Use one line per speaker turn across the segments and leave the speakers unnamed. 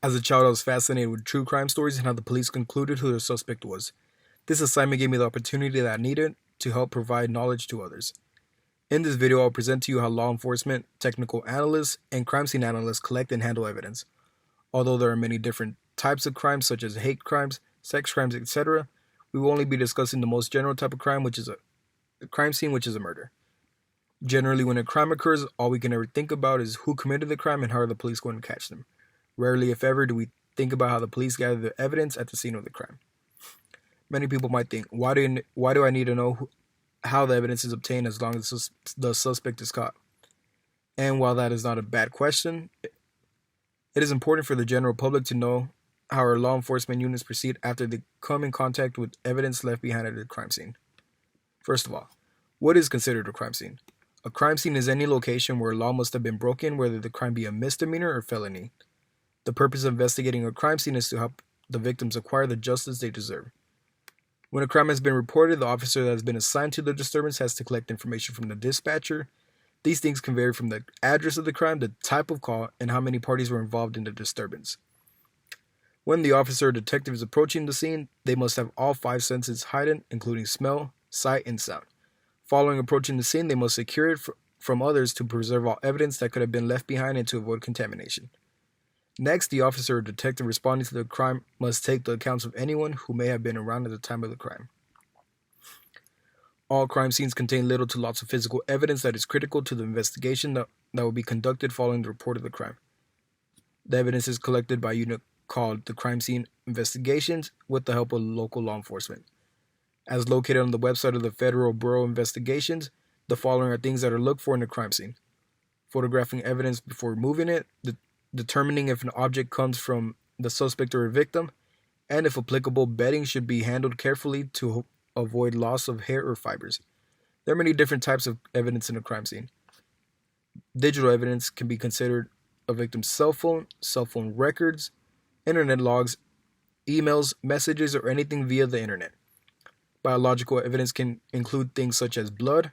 As a child, I was fascinated with true crime stories and how the police concluded who the suspect was. This assignment gave me the opportunity that I needed to help provide knowledge to others. In this video, I'll present to you how law enforcement, technical analysts, and crime scene analysts collect and handle evidence. Although there are many different types of crimes, such as hate crimes, sex crimes, etc., we will only be discussing the most general type of crime, which is a crime scene, which is a murder. Generally, when a crime occurs, all we can ever think about is who committed the crime and how are the police going to catch them. Rarely, if ever, do we think about how the police gather the evidence at the scene of the crime. Many people might think, why do I need to know how the evidence is obtained as long as the suspect is caught? And while that is not a bad question, it is important for the general public to know how our law enforcement units proceed after they come in contact with evidence left behind at a crime scene. First of all, what is considered a crime scene? A crime scene is any location where a law must have been broken, whether the crime be a misdemeanor or felony. The purpose of investigating a crime scene is to help the victims acquire the justice they deserve. When a crime has been reported, the officer that has been assigned to the disturbance has to collect information from the dispatcher. These things can vary from the address of the crime, the type of call, and how many parties were involved in the disturbance. When the officer or detective is approaching the scene, they must have all 5 senses heightened, including smell, sight, and sound. Following approaching the scene, they must secure it from others to preserve all evidence that could have been left behind and to avoid contamination. Next, the officer or detective responding to the crime must take the accounts of anyone who may have been around at the time of the crime. All crime scenes contain little to lots of physical evidence that is critical to the investigation that will be conducted following the report of the crime. The evidence is collected by a unit called the Crime Scene Investigations with the help of local law enforcement. As located on the website of the Federal Bureau of Investigations, the following are things that are looked for in a crime scene: photographing evidence before removing it, determining if an object comes from the suspect or a victim, and if applicable, bedding should be handled carefully to avoid loss of hair or fibers. There are many different types of evidence in a crime scene. Digital evidence can be considered a victim's cell phone records, internet logs, emails, messages, or anything via the internet. Biological evidence can include things such as blood,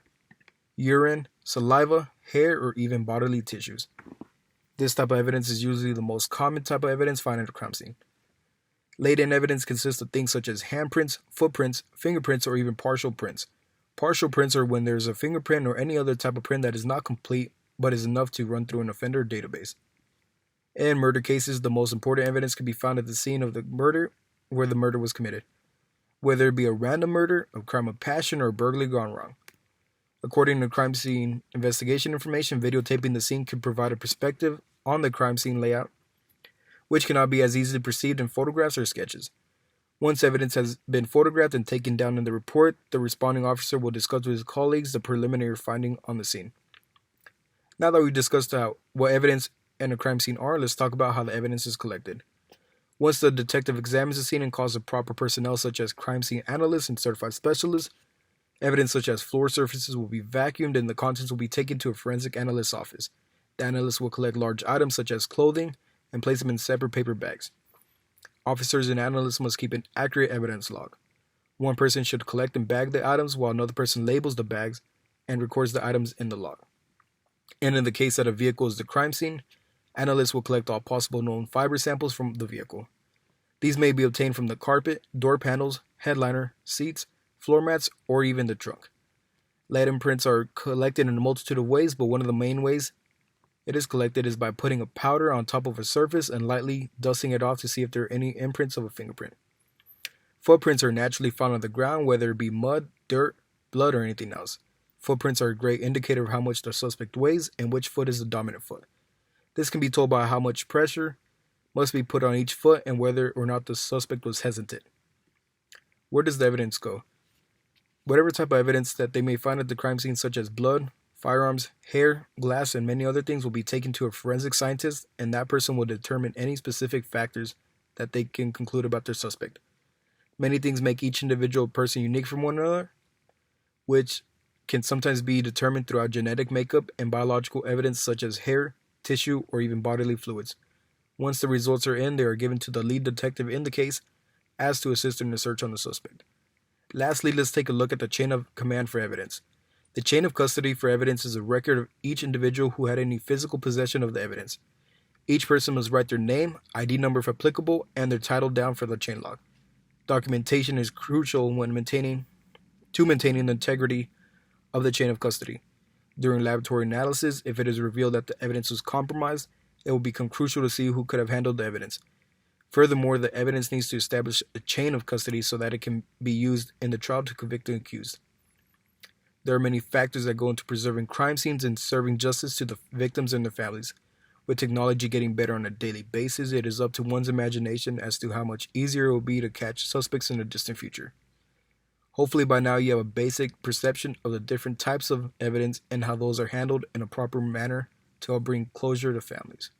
urine, saliva, hair, or even bodily tissues. This type of evidence is usually the most common type of evidence found at a crime scene. Latent evidence consists of things such as handprints, footprints, fingerprints, or even partial prints. Partial prints are when there's a fingerprint or any other type of print that is not complete but is enough to run through an offender database. In murder cases, the most important evidence can be found at the scene of the murder where the murder was committed, whether it be a random murder, a crime of passion, or a burglary gone wrong. According to crime scene investigation information, videotaping the scene can provide a perspective on the crime scene layout, which cannot be as easily perceived in photographs or sketches. Once evidence has been photographed and taken down in the report, the responding officer will discuss with his colleagues the preliminary finding on the scene. Now that we've discussed what evidence in a crime scene are, let's talk about how the evidence is collected. Once the detective examines the scene and calls the proper personnel such as crime scene analysts and certified specialists, evidence such as floor surfaces will be vacuumed and the contents will be taken to a forensic analyst's office. The analyst will collect large items such as clothing and place them in separate paper bags. Officers and analysts must keep an accurate evidence log. One person should collect and bag the items while another person labels the bags and records the items in the log. And in the case that a vehicle is the crime scene, analysts will collect all possible known fiber samples from the vehicle. These may be obtained from the carpet, door panels, headliner, seats, floor mats, or even the trunk. Latent prints are collected in a multitude of ways, but one of the main ways it is collected is by putting a powder on top of a surface and lightly dusting it off to see if there are any imprints of a fingerprint. Footprints are naturally found on the ground, whether it be mud, dirt, blood, or anything else. Footprints are a great indicator of how much the suspect weighs and which foot is the dominant foot. This can be told by how much pressure must be put on each foot and whether or not the suspect was hesitant. Where does the evidence go? Whatever type of evidence that they may find at the crime scene, such as blood, firearms, hair, glass, and many other things, will be taken to a forensic scientist, and that person will determine any specific factors that they can conclude about their suspect. Many things make each individual person unique from one another, which can sometimes be determined throughout genetic makeup and biological evidence such as hair, tissue, or even bodily fluids. Once the results are in, they are given to the lead detective in the case as to assist in the search on the suspect. Lastly, let's take a look at the chain of command for evidence. The chain of custody for evidence is a record of each individual who had any physical possession of the evidence. Each person must write their name, ID number if applicable, and their title down for the chain log. Documentation is crucial when maintaining the integrity of the chain of custody. During laboratory analysis, if it is revealed that the evidence was compromised, it will become crucial to see who could have handled the evidence. Furthermore, the evidence needs to establish a chain of custody so that it can be used in the trial to convict the accused. There are many factors that go into preserving crime scenes and serving justice to the victims and their families. With technology getting better on a daily basis, it is up to one's imagination as to how much easier it will be to catch suspects in the distant future. Hopefully by now you have a basic perception of the different types of evidence and how those are handled in a proper manner to help bring closure to families.